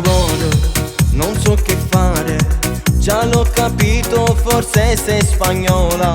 buono, non so che fare, già l'ho capito, forse sei spagnola.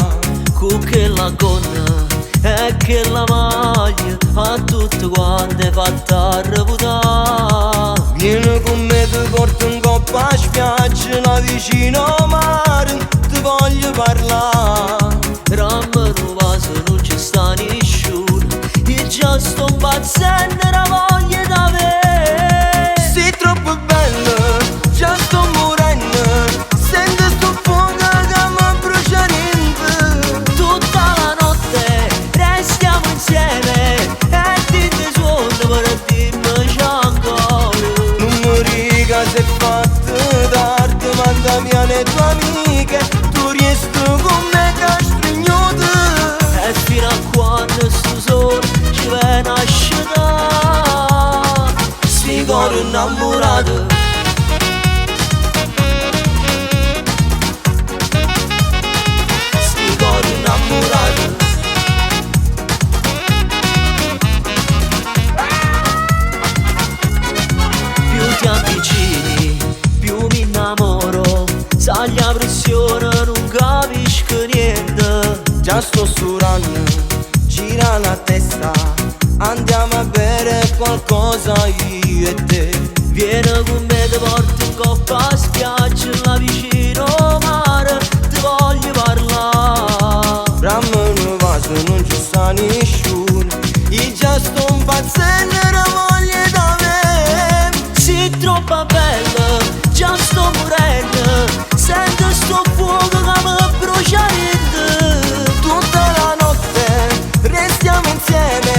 Con che la gonna e che la maglia a tutte quante fatta reputare. Vieni con me, ti porto in coppa a spiaggia, là vicino al mare, ti voglio parlare. Ramma tu vaso non ci sta nessuno, io già sto impazzendo la voglia d'avere. Sei troppo bella, già sto morendo, sento sto fuoco che mi brucia niente. Tutta la notte restiamo insieme e ti suono per dirmi c'è ancora. Non mi riga se è fatto tardi, mandami alle tue amiche, tu resti con me che stringiote. E fino a quando sto solo ci viene a scendere sti cuore innamorato. Sti cuore innamorati. Più ti avvicini, più mi innamoro, sai la pressione non capisco niente. Già sto surando, gira la testa, andiamo a bere qualcosa io e te. Vieni con me, ti porto in coppa a spiaggia, là vicino al mare, ti voglio parlare. Ramma un vaso, non ci sta nessuno, io già sto impazzendo, la voglia d'avere. Sei troppo bella, già sto morendo, sento sto fuoco che mi brucia niente. Tutta la notte restiamo insieme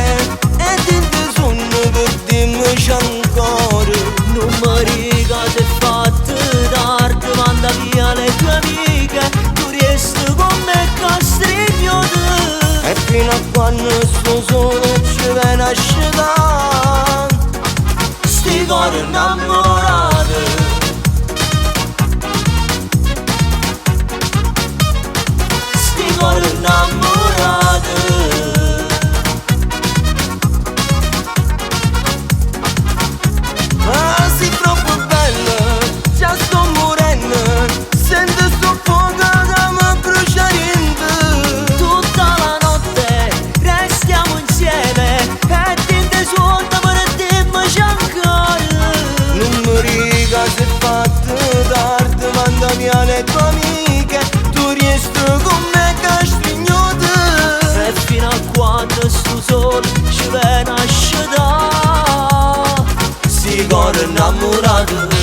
e ti sonno per dirmi c'è ancora. Non mi riga se è fatto tardi, manda via le tue amiche, tu resti con me che stringiote. E fino a quando sto solo ci viene a scendere Sti cuore innamorati. Sti cuore innamorati. Ah, sei troppo bella, già sto morendo, sento sto fuoco che mi brucia niente. Tutta la notte restiamo insieme e ti suono per dirmi c'è ancora. Non mi riga se è fatto tardi, mandami alle tue amiche, tu resti con me che stringiote. E fino a quando sto solo ci viene a scendere sti cuore innamorati.